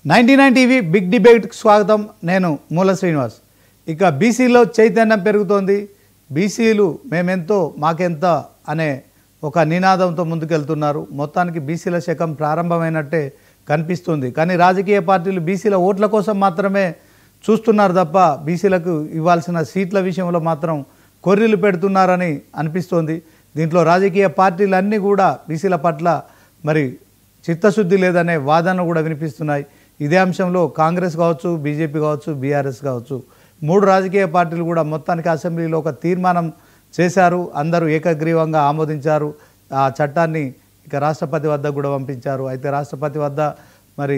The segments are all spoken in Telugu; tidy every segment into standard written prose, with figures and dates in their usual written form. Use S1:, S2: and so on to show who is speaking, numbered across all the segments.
S1: 99 టీవీ బిగ్ డిబేట్కి స్వాగతం. నేను మూల శ్రీనివాస్. ఇక బీసీలో చైతన్యం పెరుగుతోంది. బీసీలు మేమెంతో మాకెంత అనే ఒక నినాదంతో ముందుకెళ్తున్నారు. మొత్తానికి బీసీల శకం ప్రారంభమైనట్టే కనిపిస్తుంది. కానీ రాజకీయ పార్టీలు బీసీల ఓట్ల కోసం మాత్రమే చూస్తున్నారు తప్ప బీసీలకు ఇవ్వాల్సిన సీట్ల విషయంలో మాత్రం కొర్రీలు పెడుతున్నారని అనిపిస్తోంది. దీంట్లో రాజకీయ పార్టీలన్నీ కూడా బీసీల పట్ల మరి చిత్తశుద్ధి లేదనే వాదనలు కూడా వినిపిస్తున్నాయి. ఇదే అంశంలో కాంగ్రెస్ కావచ్చు, బీజేపీ కావచ్చు, బీఆర్ఎస్ కావచ్చు, మూడు రాజకీయ పార్టీలు కూడా మొత్తానికి అసెంబ్లీలో ఒక తీర్మానం చేశారు. అందరూ ఏకగ్రీవంగా ఆమోదించారు. ఆ చట్టాన్ని ఇక రాష్ట్రపతి వద్ద కూడా పంపించారు. అయితే రాష్ట్రపతి వద్ద మరి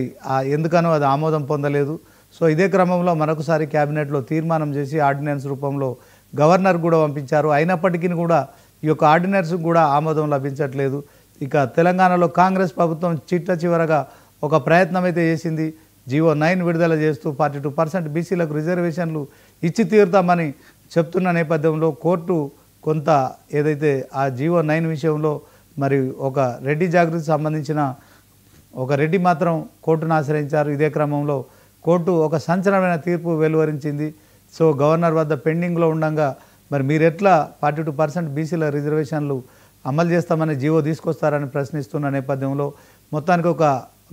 S1: ఎందుకనో అది ఆమోదం పొందలేదు. సో ఇదే క్రమంలో మరొకసారి క్యాబినెట్లో తీర్మానం చేసి ఆర్డినెన్స్ రూపంలో గవర్నర్ కూడా పంపించారు. అయినప్పటికీ కూడా ఈ యొక్క ఆర్డినెన్స్ కూడా ఆమోదం లభించట్లేదు. ఇక తెలంగాణలో కాంగ్రెస్ ప్రభుత్వం చివరగా ఒక ప్రయత్నం అయితే చేసింది. జీవో 9 విడుదల చేస్తూ 42% బీసీలకు రిజర్వేషన్లు ఇచ్చి తీరుతామని చెప్తున్న నేపథ్యంలో కోర్టు కొంత ఏదైతే ఆ జీవో 9 విషయంలో మరి ఒక రెడ్డి జాగృతికి సంబంధించిన ఒక రెడ్డి మాత్రం కోర్టును ఆశ్రయించారు. ఇదే క్రమంలో కోర్టు ఒక సంచలనమైన తీర్పు వెలువరించింది. సో గవర్నర్ వద్ద పెండింగ్లో ఉండగా మరి మీరెట్లా 42% బీసీల రిజర్వేషన్లు అమలు చేస్తామని జీవో తీసుకొస్తారని ప్రశ్నిస్తున్న నేపథ్యంలో మొత్తానికి ఒక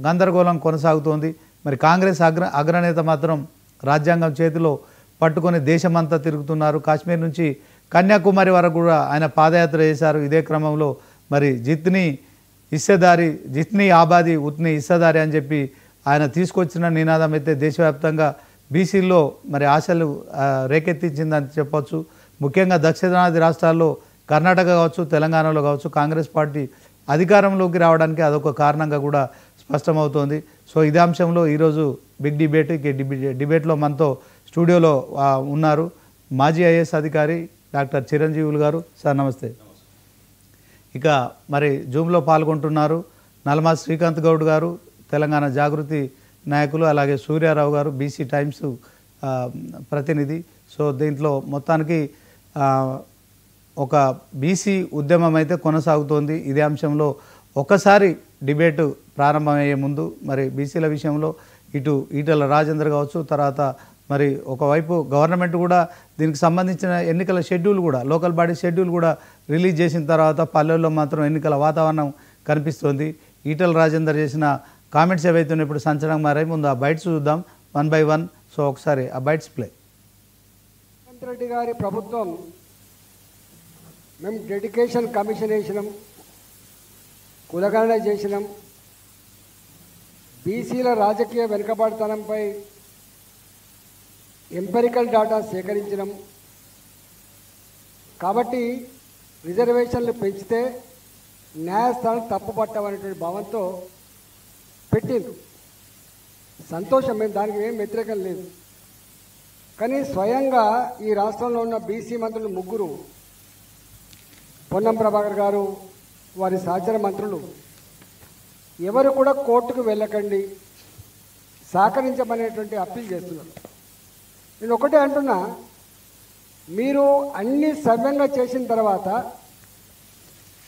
S1: గందరగోళం కొనసాగుతోంది. మరి కాంగ్రెస్ అగ్రనేత మాత్రం రాజ్యాంగం చేతిలో పట్టుకొని దేశమంతా తిరుగుతున్నారు. కాశ్మీర్ నుంచి కన్యాకుమారి వరకు కూడా ఆయన పాదయాత్ర చేశారు. ఇదే క్రమంలో మరి జిత్నీ ఆబాది ఉత్నీ హిస్సేదారి అని చెప్పి ఆయన తీసుకొచ్చిన నినాదం అయితే దేశవ్యాప్తంగా బీసీల్లో మరి ఆశలు రేకెత్తించిందని చెప్పొచ్చు. ముఖ్యంగా దక్షిణాది రాష్ట్రాల్లో కర్ణాటక కావచ్చు, తెలంగాణలో కావచ్చు కాంగ్రెస్ పార్టీ అధికారంలోకి రావడానికి అదొక కారణంగా కూడా స్పష్టమవుతోంది. సో ఇదే అంశంలో ఈరోజు బిగ్ డిబేట్లో మనతో స్టూడియోలో ఉన్నారు మాజీ ఐఏఎస్ అధికారి డాక్టర్ చిరంజీవులు గారు. సార్ నమస్తే. ఇక మరి జూమ్లో పాల్గొంటున్నారు నల్మా శ్రీకాంత్ గౌడ్ గారు, తెలంగాణ జాగృతి నాయకులు, అలాగే సూర్యారావు గారు, బీసీ టైమ్స్ ప్రతినిధి. సో దీంట్లో మొత్తానికి ఒక బీసీ ఉద్యమం అయితే కొనసాగుతోంది. ఇదే అంశంలో ఒకసారి డిబేటు ప్రారంభమయ్యే ముందు మరి బీసీల విషయంలో ఇటు ఈటెల రాజేందర్ కావచ్చు, తర్వాత మరి ఒకవైపు గవర్నమెంట్ కూడా దీనికి సంబంధించిన ఎన్నికల షెడ్యూల్ కూడా లోకల్ బాడీ షెడ్యూల్ కూడా రిలీజ్ చేసిన తర్వాత పల్లెల్లో మాత్రం ఎన్నికల వాతావరణం కనిపిస్తోంది. ఈటెల రాజేందర్ చేసిన కామెంట్స్ ఏవైతే ఇప్పుడు సంచలనం మారాయి. ముందు ఆ బైట్స్ చూద్దాం 1 by 1. సో ఒకసారి ఆ బైట్స్ ప్లే.
S2: రేవంత్ రెడ్డి గారి ప్రభుత్వం మేము డెడికేషన్ కమిషన్ వేసినాం, కులగణన చేసినాం, బీసీల రాజకీయ వెనుకబడతనంపై ఎంపెరికల్ డాటా సేకరించినాం. కాబట్టి రిజర్వేషన్లు పెంచితే న్యాయస్థానం తప్పుపట్టమనేటువంటి భావంతో పెట్టిండ్రు. సంతోషం, మేము దానికి ఏం వ్యతిరేకం లేదు. కానీ స్వయంగా ఈ రాష్ట్రంలో ఉన్న బీసీ మంత్రులు ముగ్గురు, పొన్నం ప్రభాకర్ గారు, వారి సహచర మంత్రులు ఎవరు కూడా కోర్టుకు వెళ్ళకండి, సహకరించమనేటువంటి అప్పీల్ చేస్తున్నారు. నేను ఒకటే అంటున్నా, మీరు అన్ని సవ్యంగా చేసిన తర్వాత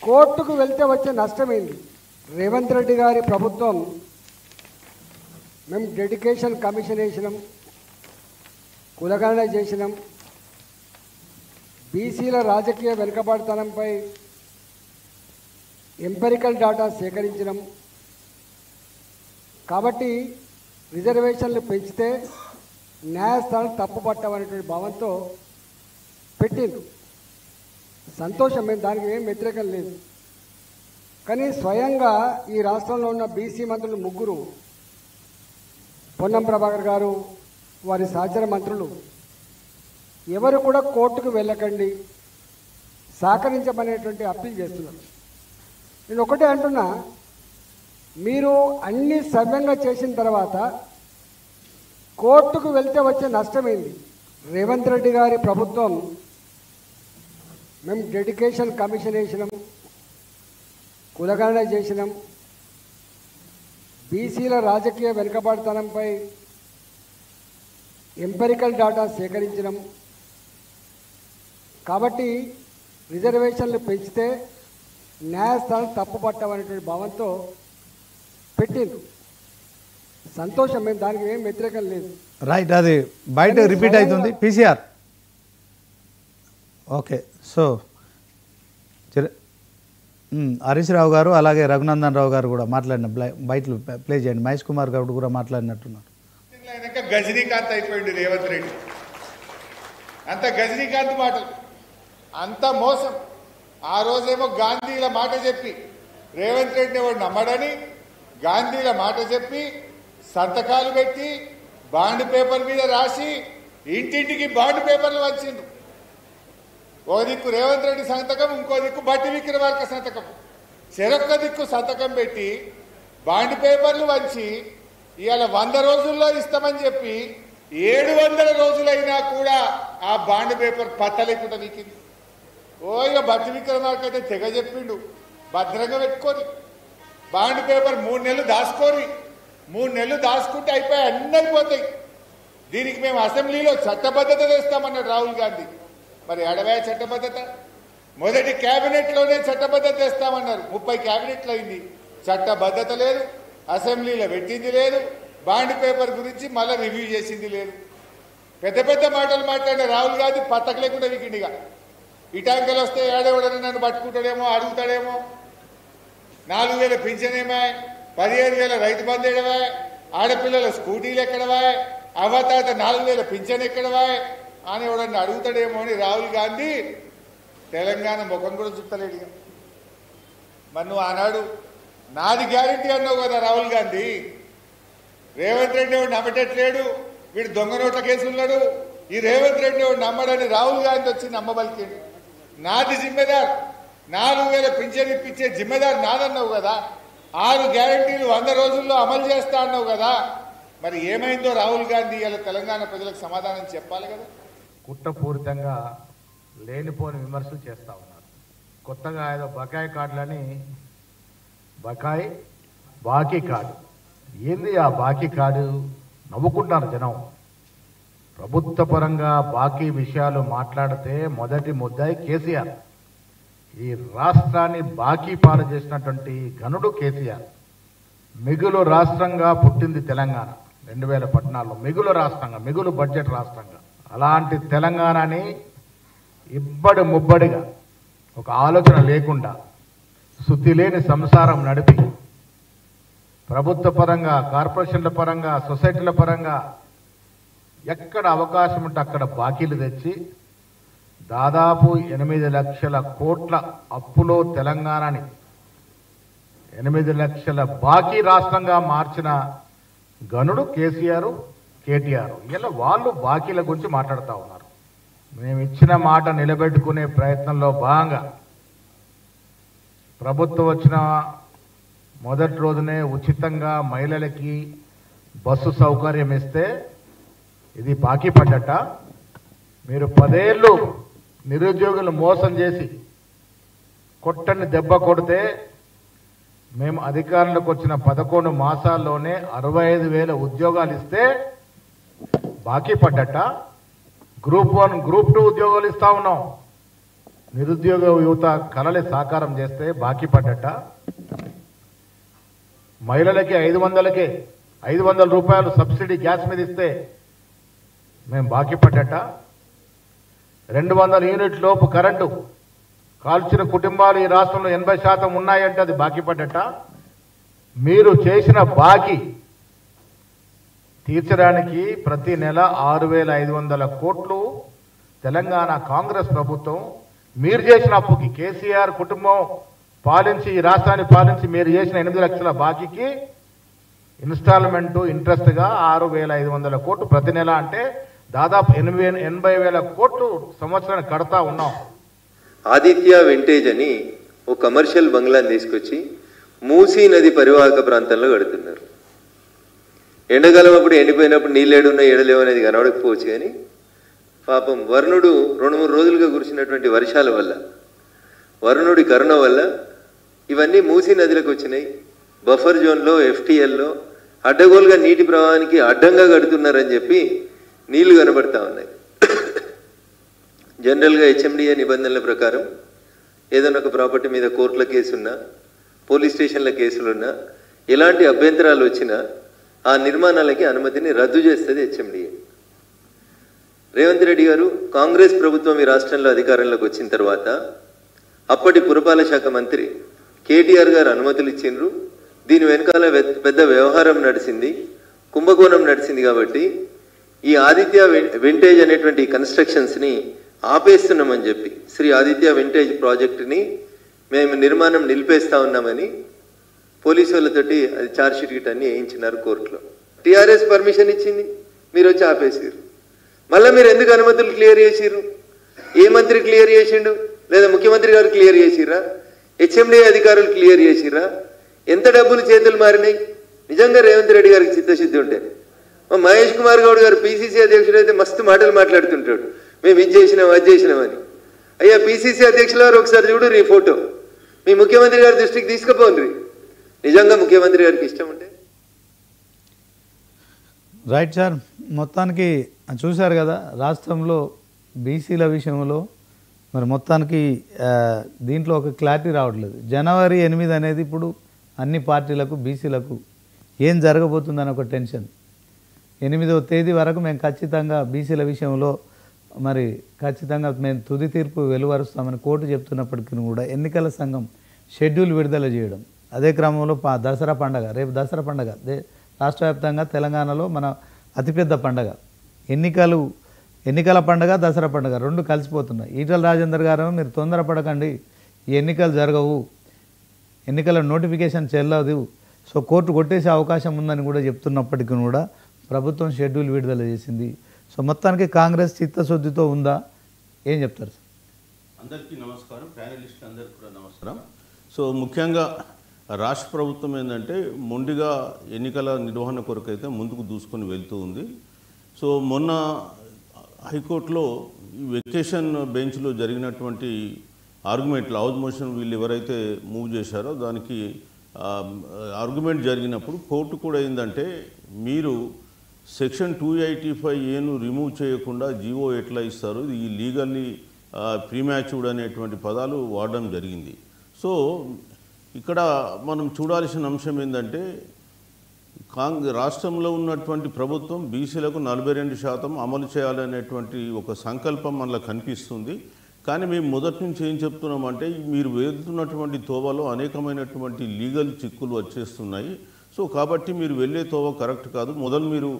S2: కోర్టుకు వెళ్తే వచ్చే నష్టమైంది. రేవంత్ రెడ్డి గారి ప్రభుత్వం మేము డెడికేషన్ కమిషన్ వేసినాం, కులగణన చేసినాం, బీసీల రాజకీయ వెనుకబడతనంపై ఎంపెరికల్ డాటా సేకరించినాం. కాబట్టి రిజర్వేషన్లు పెంచితే న్యాయస్థానం తప్పుపట్టమనేటువంటి భావంతో పెట్టిండ్రు. సంతోషం, మేము దానికి ఏం వ్యతిరేకం లేదు. కానీ స్వయంగా ఈ రాష్ట్రంలో ఉన్న బీసీ మంత్రులు ముగ్గురు, పొన్నం ప్రభాకర్ గారు, వారి సహచర మంత్రులు ఎవరు కూడా కోర్టుకు వెళ్ళకండి, సహకరించమనేటువంటి అప్పీల్ చేస్తున్నారు. నేను ఒకటే అంటున్నా, మీరు అన్ని సవ్యంగా చేసిన తర్వాత కోర్టుకు వెళ్తే వచ్చే నష్టమైంది. రేవంత్ రెడ్డి గారి ప్రభుత్వం మేము డెడికేషన్ కమిషన్ వేసినాం, కులగణన చేసినాం, బీసీల రాజకీయ వెనుకబడతనంపై ఎంపెరికల్ డాటా సేకరించినాం. కాబట్టి రిజర్వేషన్లు పెంచితే న్యాయస్థానం తప్పుపట్టమనేటువంటి భావంతో పెట్టిండ్రు. సంతోషం, మేము దానికి ఏం వ్యతిరేకం లేదు.
S1: రైట్, అది బయట రిపీట్ అవుతుంది. PCR okay. So Harish Rao గారు అలాగే రఘునందన్ రావు గారు కూడా మాట్లాడిన బయటలు ప్లే చేయండి. మహేష్ కుమార్ గౌడ్ కూడా మాట్లాడినట్టున్నారు.
S3: గజనీకాంత్ అయిపోయింది రేవంత్ రెడ్డి. అంత గజనీకాంత్ మాటలు, అంత మోసం. ఆ రోజేమో గాంధీల మాట చెప్పి రేవంత్ రెడ్డిని ఎవరు నమ్మడని గాంధీల మాట చెప్పి సంతకాలు పెట్టి బాండ్ పేపర్ మీద రాసి ఇంటింటికి బాండ్ పేపర్లు వచ్చిండ్రు. ఓ దిక్కు రేవంత్ రెడ్డి సంతకం, ఇంకో దిక్కు బట్టి విక్రమార్క సంతకం, చెరొక్క దిక్కు సంతకం పెట్టి బాండ్ పేపర్లు వంచి ఇవాళ 100 రోజుల్లో ఇస్తామని చెప్పి 700 రోజులైనా కూడా ఆ బాండ్ పేపర్ పత్తలేకుండా వీకింది. ఇక బట్టి విక్రమార్క అయితే తెగ చెప్పిండు, భద్రంగా పెట్టుకొని బాండ్ పేపర్ 3 నెలలు దాచుకొని 3 నెలలు దాచుకుంటే అయిపోయి అన్నీ అయిపోతాయి. దీనికి మేము అసెంబ్లీలో చట్టబద్ధత తెస్తామన్నాడు రాహుల్ గాంధీ. మరి అడవే చట్టబద్ధత? మొదటి క్యాబినెట్లోనే చట్టబద్ధత తెస్తామన్నారు. 30 క్యాబినెట్లు అయింది, చట్టబద్ధత లేదు, అసెంబ్లీలో పెట్టింది లేదు, బాండ్ పేపర్ గురించి మళ్ళీ రివ్యూ చేసింది లేదు. పెద్ద పెద్ద మాటలు మాట్లాడిన రాహుల్ గాంధీ పత్తకు లేకుండా వీకిండిగా. ఇటాంకలు వస్తే ఏడవడని నన్ను పట్టుకుంటాడేమో, అడుగుతాడేమో. 4,000 పింఛనేమా, 15,000 రైతు బంధు ఎడవా, ఆడపిల్లల స్కూటీలు ఎక్కడవా, అవతాత 4,000 పింఛన్ ఎక్కడవా అని ఎవడన్నా అడుగుతాడేమో అని రాహుల్ గాంధీ తెలంగాణ ముఖం కూడా చుట్టలేడు. మరి నువ్వు ఆనాడు నాది గ్యారెంటీ అన్నావు కదా రాహుల్ గాంధీ. రేవంత్ రెడ్డి ఎవడు నమ్మటట్లేడు, వీడు దొంగ నోట్ల కేసున్నాడు, ఈ రేవంత్ రెడ్డి ఎవడు నమ్మడని రాహుల్ గాంధీ వచ్చి నమ్మబలికిండు. నాది జిమ్మెదార్, 4,000 పింఛన్ ఇప్పించే జిమ్మెదార్ నాదన్నావు కదా. 6 గ్యారెంటీలు 100 రోజుల్లో అమలు చేస్తా అన్నావు కదా. మరి ఏమైందో రాహుల్ గాంధీ ఇలా తెలంగాణ ప్రజలకు సమాధానం చెప్పాలి కదా.
S4: కుట్రపూరితంగా లేనిపోని విమర్శలు చేస్తూ ఉన్నారు. కొత్తగా ఏదో బకాయి కార్డులని, బాకీ కార్డు ఏంది? ఆ బాకీ కార్డు నవ్వుకుంటారు జనం. ప్రభుత్వ పరంగా బాకీ విషయాలు మాట్లాడితే మొదటి ముద్దాయి కేసీఆర్. ఈ రాష్ట్రాన్ని బాకీ పాలు చేసినటువంటి ఘనుడు కేసీఆర్. మిగులు రాష్ట్రంగా పుట్టింది తెలంగాణ 2014లో, మిగులు రాష్ట్రంగా, మిగులు బడ్జెట్ రాష్ట్రంగా. అలాంటి తెలంగాణని ఇబ్బడి ముబ్బడిగా ఒక ఆలోచన లేకుండా శుద్ధి లేని సంసారం నడిపి ప్రభుత్వ పరంగా, కార్పొరేషన్ల పరంగా, సొసైటీల పరంగా ఎక్కడ అవకాశం ఉంటే అక్కడ బాకీలు తెచ్చి దాదాపు 8 లక్షల కోట్ల అప్పులో తెలంగాణని 8 లక్షల బాకీ రాష్ట్రంగా మార్చిన గనుడు కేసీఆర్, కేటీఆర్. ఇలా వాళ్ళు బాకీల గురించి మాట్లాడుతూ ఉన్నారు. మేము ఇచ్చిన మాట నిలబెట్టుకునే ప్రయత్నంలో భాగంగా ప్రభుత్వం వచ్చిన మొదటి రోజునే ఉచితంగా మహిళలకి బస్సు సౌకర్యం ఇస్తే ఇది బాకీ పడ్డట. మీరు 10 ఏళ్ళు నిరుద్యోగులు మోసం చేసి కొట్టని దెబ్బ కొడితే మేము అధికారంలోకి వచ్చిన 11 మాసాల్లోనే 65,000 ఉద్యోగాలు ఇస్తే బాకీ పడ్డట. గ్రూప్ 1, గ్రూప్ 2 ఉద్యోగాలు ఇస్తా ఉన్నాం. నిరుద్యోగ యువత కలలే సాకారం చేస్తే బాకీ పడ్డట. మహిళలకి 500 రూపాయలు సబ్సిడీ గ్యాస్ మీద ఇస్తే మేము బాకీ పడ్డట. 200 యూనిట్ లోపు కరెంటు కాల్చిన కుటుంబాలు ఈ రాష్ట్రంలో 80% ఉన్నాయంటే అది బాకీ పడ్డట. మీరు చేసిన బాకీ తీర్చడానికి ప్రతి నెల 6,500 కోట్లు తెలంగాణ కాంగ్రెస్ ప్రభుత్వం మీరు చేసిన అప్పుకి, కేసీఆర్ కుటుంబం పాలించి ఈ రాష్ట్రాన్ని పాలించి మీరు చేసిన 8 లక్షల బాకీకి ఇన్స్టాల్మెంటు ఇంట్రెస్ట్గా 6,500 కోట్లు ప్రతి నెల, అంటే దాదాపు 80,000 కోట్లు సంవత్సరానికి కడతా ఉన్నాం.
S5: ఆదిత్య వింటేజ్ అని ఒక కమర్షియల్ బంగ్లాని తీసుకొచ్చి మూసీ నది పరివాహక ప్రాంతంలో కడుతున్నారు. ఎండాకాలం అప్పుడు ఎండిపోయినప్పుడు నీళ్ళేడున్నా ఏడలేవు అనేది కనబడకపోవచ్చు, కానీ పాపం వరుణుడు 2-3 రోజులుగా కురిసినటువంటి వర్షాల వల్ల, వరుణుడి కరుణ వల్ల ఇవన్నీ మూసీ నదిలోకి వచ్చినాయి. బఫర్ జోన్లో, FTLలో అడ్డగోలుగా నీటి ప్రవాహానికి అడ్డంగా కడుతున్నారని చెప్పి నీళ్లు కనబడతా ఉన్నాయి. జనరల్గా HMDA నిబంధనల ప్రకారం ఏదైనా ఒక ప్రాపర్టీ మీద కోర్టుల కేసున్నా, పోలీస్ స్టేషన్ల కేసులున్నా, ఎలాంటి అభ్యంతరాలు వచ్చినా ఆ నిర్మాణాలకి అనుమతిని రద్దు చేస్తుంది హెచ్ఎండిఏ. రేవంత్ రెడ్డి గారు కాంగ్రెస్ ప్రభుత్వం ఈ రాష్ట్రంలో అధికారంలోకి వచ్చిన తర్వాత అప్పటి పురపాలక శాఖ మంత్రి కేటీఆర్ గారు అనుమతులు ఇచ్చిండ్రు. దీని వెనకాల పెద్ద వ్యవహారం నడిచింది, కుంభకోణం నడిచింది. కాబట్టి ఈ ఆదిత్య వింటేజ్ అనేటువంటి కన్స్ట్రక్షన్స్ని ఆపేస్తున్నామని చెప్పి శ్రీ ఆదిత్య వింటేజ్ ప్రాజెక్టుని మేము నిర్మాణం నిలిపేస్తా ఉన్నామని పోలీసు వాళ్ళతోటి అది ఛార్జ్ షీట్ అన్ని వేయించినారు కోర్టులో. టీఆర్ఎస్ పర్మిషన్ ఇచ్చింది, మీరు వచ్చి ఆపేసారు. మళ్ళీ మీరు ఎందుకు అనుమతులు క్లియర్ చేసిర్రు? ఏ మంత్రి క్లియర్ చేసిండు? లేదా ముఖ్యమంత్రి గారు క్లియర్ చేసిర్రా? హెచ్ఎండిఏ అధికారులు క్లియర్ చేసిర్రా? ఎంత డబ్బులు చేతులు మారినాయి? నిజంగా రేవంత్ రెడ్డి గారికి చిత్తశుద్ధి ఉంటే మహేష్ కుమార్ గౌడ్ గారు పిసిసి అధ్యక్షుడు అయితే మస్తు మాటలు మాట్లాడుతుంటాడు, మేము ఇది చేసినాం అది చేసినామని. అయ్యా పిసిసి అధ్యక్షుల వారు ఒకసారి చూడు ఈ ఫోటో, మీ ముఖ్యమంత్రి గారి దృష్టికి తీసుకుపోండి. నిజంగా ముఖ్యమంత్రి గారికి ఇష్టం ఉంటే.
S1: రైట్ సార్, మొత్తానికి చూశారు కదా రాష్ట్రంలో బీసీల విషయంలో మరి మొత్తానికి దీంట్లో ఒక క్లారిటీ రావట్లేదు. జనవరి 8 అనేది ఇప్పుడు అన్ని పార్టీలకు బీసీలకు ఏం జరగబోతుందని ఒక టెన్షన్. 8వ తేదీ వరకు మేము ఖచ్చితంగా బీసీల విషయంలో మరి ఖచ్చితంగా మేము తుది తీర్పు వెలువరుస్తామని కోర్టు చెప్తున్నప్పటికీ కూడా ఎన్నికల సంఘం షెడ్యూల్ విడుదల చేయడం, అదే క్రమంలో దసరా పండగ, రేపు దసరా పండగ రాష్ట్ర వ్యాప్తంగా తెలంగాణలో మన అతిపెద్ద పండగ, ఎన్నికల పండగ దసరా పండగ రెండు కలిసిపోతున్నాయి. ఈటల రాజేందర్ గారు మీరు తొందరపడకండి, ఈ ఎన్నికలు జరగవు, ఎన్నికల నోటిఫికేషన్ చెల్లదు, సో కోర్టు కొట్టేసే అవకాశం ఉందని కూడా చెప్తున్నప్పటికీ కూడా ప్రభుత్వం షెడ్యూల్ విడుదల చేసింది. సో మొత్తానికి కాంగ్రెస్ చిత్తశుద్ధితో ఉందా, ఏం చెప్తారు సార్?
S6: అందరికీ నమస్కారం, ప్యానలిస్ట్ అందరికీ కూడా నమస్కారం. సో ముఖ్యంగా రాష్ట్ర ప్రభుత్వం ఏంటంటే మొండిగా ఎన్నికల నిర్వహణ కొరకైతే ముందుకు దూసుకొని వెళ్తూ ఉంది. సో మొన్న హైకోర్టులో ఈ వెకేషన్ బెంచ్లో జరిగినటువంటి ఆర్గ్యుమెంట్లు, హౌస్ మోషన్ వీళ్ళు ఎవరైతే మూవ్ చేశారో దానికి ఆర్గ్యుమెంట్ జరిగినప్పుడు కోర్టు కూడా ఏంటంటే మీరు సెక్షన్ 285A రిమూవ్ చేయకుండా జీవో ఎట్లా ఇస్తారు, ఇది లీగల్లీ ప్రీమ్యాచ్యూర్డ్ అనేటువంటి పదాలు వాడడం జరిగింది. సో ఇక్కడ మనం చూడాల్సిన అంశం ఏంటంటే రాష్ట్రంలో ఉన్నటువంటి ప్రభుత్వం బీసీలకు 42% అమలు చేయాలనేటువంటి ఒక సంకల్పం మనలో కనిపిస్తుంది. కానీ మేము మొదటి నుంచి ఏం చెప్తున్నామంటే మీరు వెళ్తున్నటువంటి తోవలో అనేకమైనటువంటి లీగల్ చిక్కులు వచ్చేస్తున్నాయి. సో కాబట్టి మీరు వెళ్ళే తోవ కరెక్ట్ కాదు, మొదలు మీరు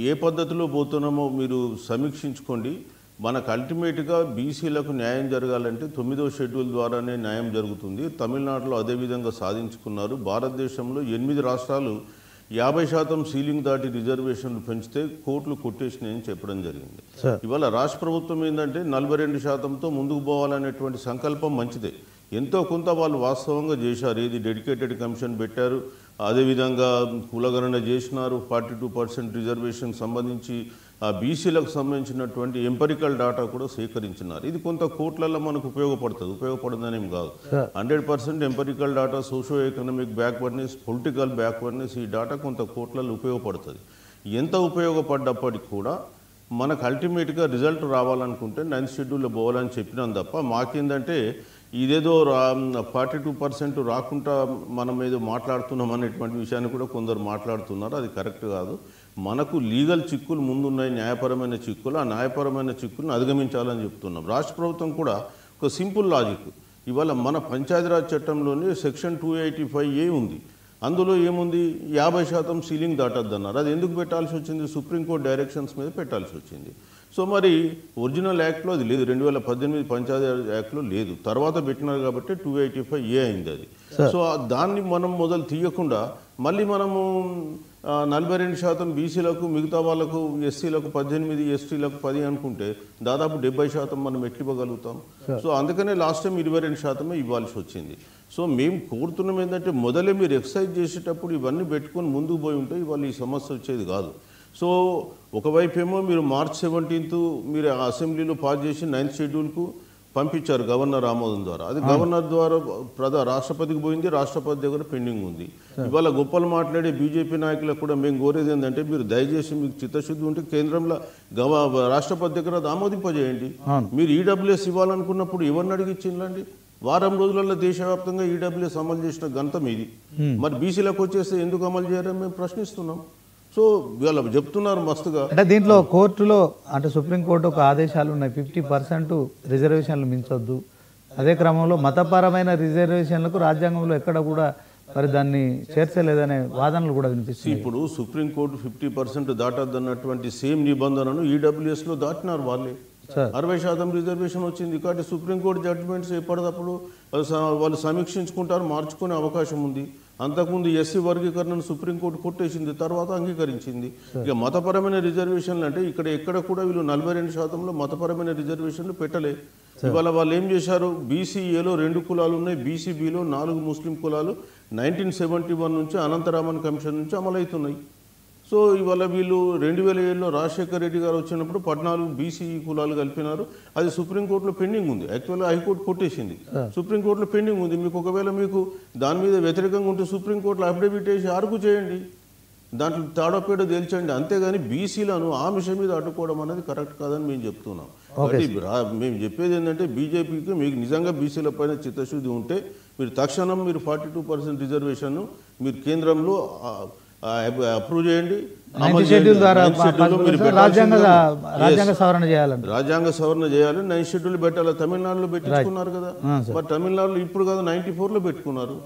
S6: ఏ పద్ధతిలో పోతున్నామో మీరు సమీక్షించుకోండి. మనకు అల్టిమేట్గా బీసీలకు న్యాయం జరగాలంటే 9వ షెడ్యూల్ ద్వారానే న్యాయం జరుగుతుంది. తమిళనాడులో అదేవిధంగా సాధించుకున్నారు. భారతదేశంలో 8 రాష్ట్రాలు 50% సీలింగ్ దాటి రిజర్వేషన్లు పెంచితే కోర్టులు కొట్టేసినాయని చెప్పడం జరిగింది. ఇవాళ రాష్ట్ర ప్రభుత్వం ఏంటంటే 42%తో ముందుకు పోవాలనేటువంటి సంకల్పం మంచిదే, ఎంతో కొంత వాళ్ళు వాస్తవంగా చేశారు. ఏది డెడికేటెడ్ కమిషన్ పెట్టారు, అదేవిధంగా కులగణన చేసినారు, 42% రిజర్వేషన్ సంబంధించి బీసీలకు సంబంధించినటువంటి ఎంపరికల్ డాటా కూడా సేకరించినారు. ఇది కొంత కోట్లలో మనకు ఉపయోగపడుతుందనేం కాదు. 100% empirical data, socio economic backwardness, political backwardness, ఈ డాటా కొంత కోట్లలో ఉపయోగపడుతుంది. ఎంత ఉపయోగపడ్డప్పటికి కూడా మనకు అల్టిమేట్గా రిజల్ట్ రావాలనుకుంటే 9th షెడ్యూల్లో పోవాలని చెప్పినాం తప్ప మాకేందంటే ఇదేదో 42% రాకుండా మనం ఏదో మాట్లాడుతున్నాం అనేటువంటి విషయాన్ని కూడా కొందరు మాట్లాడుతున్నారు. అది కరెక్ట్ కాదు. మనకు లీగల్ చిక్కులు ముందున్నాయి, న్యాయపరమైన చిక్కులు. ఆ న్యాయపరమైన చిక్కులను అధిగమించాలని చెప్తున్నాం. రాష్ట్ర ప్రభుత్వం కూడా ఒక సింపుల్ లాజిక్, ఇవాళ మన పంచాయతీరాజ్ చట్టంలోని సెక్షన్ 285A ఉంది. అందులో ఏముంది, 50% సీలింగ్ దాటద్దన్నారు. అది ఎందుకు పెట్టాల్సి వచ్చింది? సుప్రీంకోర్టు డైరెక్షన్స్ మీద పెట్టాల్సి వచ్చింది. సో మరి ఒరిజినల్ యాక్ట్లో అది లేదు, 2018 పంచాయతీ యాక్ట్లో లేదు, తర్వాత పెట్టినారు కాబట్టి 285A అయింది అది. సో దాన్ని మనం మొదలు తీయకుండా మళ్ళీ మనము 42% బీసీలకు, మిగతా వాళ్ళకు ఎస్సీలకు 18, ఎస్టీలకు 10 అనుకుంటే దాదాపు 70% మనం ఎట్లివ్వగలుగుతాం. సో అందుకనే లాస్ట్ టైం 22% ఇవ్వాల్సి వచ్చింది. సో మేము కోరుతున్నాం ఏంటంటే మొదలే మీరు ఎక్సర్సైజ్ చేసేటప్పుడు ఇవన్నీ పెట్టుకొని ముందుకు పోయి ఉంటే ఇవాళ ఈ సమస్య వచ్చేది కాదు. సో ఒకవైపు ఏమో మీరు March 17th మీరు అసెంబ్లీలో పాస్ చేసి 9th షెడ్యూల్కు పంపించారు గవర్నర్ ఆమోదం ద్వారా. అది గవర్నర్ ద్వారా రాష్ట్రపతికి పోయింది, రాష్ట్రపతి దగ్గర పెండింగ్ ఉంది. ఇవాళ గొప్పలు మాట్లాడే బీజేపీ నాయకులకు కూడా మేము కోరేది ఏంటంటే మీరు దయచేసి మీకు చిత్తశుద్ధి ఉంటే కేంద్రంలో రాష్ట్రపతి దగ్గర అది ఆమోదింపజేయండి. మీరు ఈడబ్ల్యూఎస్ ఇవ్వాలనుకున్నప్పుడు ఎవరిని అడిగిచ్చిందండి? వారం రోజులలో దేశవ్యాప్తంగా ఈడబ్ల్యూఎస్ అమలు చేసిన ఘనత మీది. మరి బీసీలకు వచ్చేస్తే ఎందుకు అమలు చేయాలని మేము ప్రశ్నిస్తున్నాం. సో వీళ్ళు చెప్తున్నారు మస్తుగా.
S1: అంటే దీంట్లో కోర్టులో అంటే సుప్రీంకోర్టు ఒక ఆదేశాలు ఉన్నాయి, 50% రిజర్వేషన్లు మించొద్దు. అదే క్రమంలో మతపరమైన రిజర్వేషన్లకు రాజ్యాంగంలో ఎక్కడ కూడా మరి దాన్ని చేర్చలేదనే వాదనలు కూడా వినిపిస్తాయి.
S6: ఇప్పుడు సుప్రీంకోర్టు 50% దాటద్దన్నటువంటి సేమ్ నిబంధనను ఈడబ్ల్యూఎస్లో దాటినారు వాళ్ళే. 60% రిజర్వేషన్ వచ్చింది కాబట్టి సుప్రీంకోర్టు జడ్జిమెంట్స్ ఎప్పటికప్పుడు వాళ్ళు సమీక్షించుకుంటారు, మార్చుకునే అవకాశం ఉంది. అంతకుముందు ఎస్సీ వర్గీకరణను సుప్రీంకోర్టు కొట్టేసింది, తర్వాత అంగీకరించింది. ఇక మతపరమైన రిజర్వేషన్లు అంటే ఎక్కడ కూడా వీళ్ళు 42%లో మతపరమైన రిజర్వేషన్లు పెట్టలే. ఇవాళ వాళ్ళు ఏం చేశారు, బీసీఏలో 2 కులాలు ఉన్నాయి, బీసీబీలో 4 ముస్లిం కులాలు 1971 నుంచి అనంతరామన్ కమిషన్ నుంచి అమలవుతున్నాయి. సో ఇవాళ వీళ్ళు 2007లో రాజశేఖర్ రెడ్డి గారు వచ్చినప్పుడు 14 బీసీ కులాలు కలిపినారు. అది సుప్రీంకోర్టులో పెండింగ్ ఉంది. యాక్చువల్గా హైకోర్టు కొట్టేసింది, సుప్రీంకోర్టులో పెండింగ్ ఉంది. మీకు ఒకవేళ మీకు దాని మీద వ్యతిరేకంగా ఉంటే సుప్రీంకోర్టులో అఫిడవిట్ వేసి ఆర్గ్యూ చేయండి, దాంట్లో తాడోపేడ తేల్చండి. అంతేగాని బీసీలను ఆ విషయం మీద అడ్డుకోవడం అనేది కరెక్ట్ కాదని మేము చెప్తున్నాం. కాబట్టి మేము చెప్పేది ఏంటంటే బీజేపీకి మీకు నిజంగా బీసీల పైన చిత్తశుద్ధి ఉంటే మీరు తక్షణం 42% రిజర్వేషన్ మీరు కేంద్రంలో అప్రూవ్ చేయండి.
S1: రాజ్యాంగ సవరణ చేయాలంటే
S6: రాజ్యాంగ సవరణ చేయాలి. 9 షెడ్యూల్ పెట్టాలి. తమిళనాడులో పెట్టించుకున్నారు కదా, మరి తమిళనాడులో ఇప్పుడు కదా 94లో పెట్టుకున్నారు.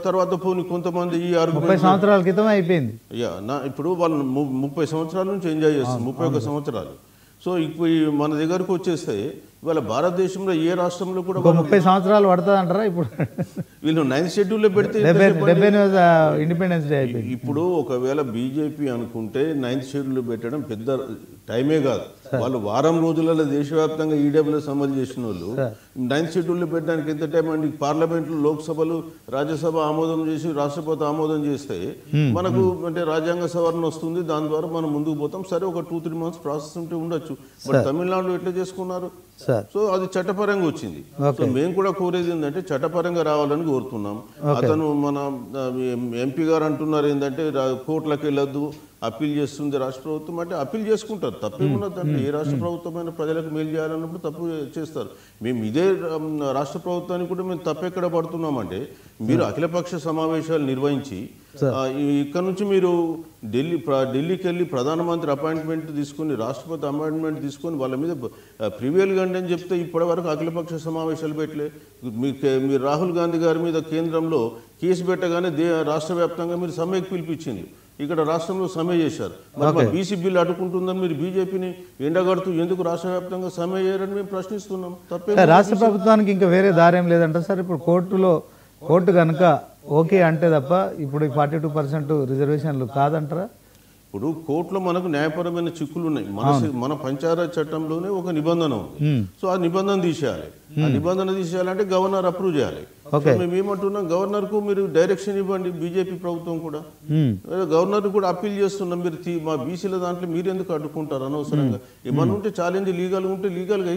S6: తర్వాత పోనీ కొంతమంది ఈ
S1: 30 సంవత్సరాల క్రితం అయిపోయింది.
S6: ఇప్పుడు వాళ్ళు 30 సంవత్సరాల నుంచి ఎంజాయ్ చేస్తారు, 31 సంవత్సరాలు. సో ఇప్పుడు మన దగ్గరకు వచ్చేస్తే ఇవాళ భారతదేశంలో ఏ రాష్ట్రంలో కూడా
S1: 30 సంవత్సరాలు పడుతుంది అంటారా? ఇప్పుడు
S6: వీళ్ళు 9th షెడ్యూల్లో పెడితే
S1: ఇండిపెండెన్స్ డే అయిపోయింది.
S6: ఇప్పుడు ఒకవేళ బీజేపీ అనుకుంటే 9th షెడ్యూల్ పెట్టడం పెద్ద టైమే కాదు. వాళ్ళు వారం రోజులలో దేశవ్యాప్తంగా ఈడబ్ల్యూఎస్ అమలు చేసిన వాళ్ళు 9th షెడ్యూల్లో పెట్టడానికి ఎంత టైం అండి? పార్లమెంట్లో లోక్సభలు రాజ్యసభ ఆమోదం చేసి రాష్ట్రపతి ఆమోదం చేస్తే మనకు అంటే రాజ్యాంగ సవరణ వస్తుంది, దాని ద్వారా మనం ముందుకు పోతాం. సరే ఒక 2-3 మంత్స్ ప్రాసెస్ ఉంటే ఉండొచ్చు. బట్ తమిళనాడులో ఎట్లా చేసుకున్నారు? సో అది చట్టపరంగా వచ్చింది. సో మేము కూడా కోరేది ఏంటంటే చట్టపరంగా రావాలని కోరుతున్నాం. అతను మన ఎంపీ గారు అంటున్నారు ఏంటంటే కోర్టులకు వెళ్ళొద్దు, అప్పీల్ చేస్తుంది రాష్ట్ర ప్రభుత్వం. అంటే అప్పీల్ చేసుకుంటారు, తప్పేమున్నదంటే ఏ రాష్ట్ర ప్రభుత్వమైన ప్రజలకు మేలు చేయాలన్నప్పుడు తప్పు చేస్తారు. మేము ఇదే రాష్ట్ర ప్రభుత్వానికి కూడా మేము తప్పెక్కడ పడుతున్నామంటే మీరు అఖిలపక్ష సమావేశాలు నిర్వహించి ఇక్కడ నుంచి మీరు ఢిల్లీకి వెళ్ళి ప్రధానమంత్రి అపాయింట్మెంట్ తీసుకుని రాష్ట్రపతి అపాయింట్మెంట్ తీసుకొని వాళ్ళ మీద ప్రివేల్ గండి అని చెప్తే ఇప్పటి వరకు అఖిలపక్ష సమావేశాలు పెట్టలే. మీరు రాహుల్ గాంధీ గారి మీద కేంద్రంలో కేసు పెట్టగానే రాష్ట్ర వ్యాప్తంగా మీరు సమ్మెకు పిలిపించింది, ఇక్కడ రాష్ట్రంలో సమ్మె చేశారు. మరి బీసీ బిల్లు అడ్డుకుంటుందని మీరు బీజేపీని ఎండగడుతూ ఎందుకు రాష్ట్ర వ్యాప్తంగా సమ్మె చేయరని మేము ప్రశ్నిస్తున్నాం. తప్పే.
S1: రాష్ట్ర ప్రభుత్వానికి ఇంకా వేరే దారేం లేదంట సార్. ఇప్పుడు కోర్టు కనుక ఓకే అంటే తప్ప ఇప్పుడు 42% రిజర్వేషన్లు కాదంటారా?
S6: ఇప్పుడు కోర్టులో మనకు న్యాయపరమైన చిక్కులు ఉన్నాయి. మన పంచాయత్ చట్టంలోనే ఒక నిబంధన ఉంది. సో ఆ నిబంధన తీసేయాలి. ఆ నిబంధన తీసేయాలంటే గవర్నర్ అప్రూవ్ చేయాలి. మేము ఏమంటున్నాం, గవర్నర్ కు మీరు డైరెక్షన్ ఇవ్వండి. బీజేపీ ప్రభుత్వం కూడా గవర్నర్ కూడా అప్పీల్ చేస్తున్నాం, మీరు మా బీసీల దాంట్లో మీరు ఎందుకు అడ్డుకుంటారు అనవసరంగా? ఏమన్నా ఉంటే ఛాలెంజ్ లీగల్గా ఉంటే లీగల్గా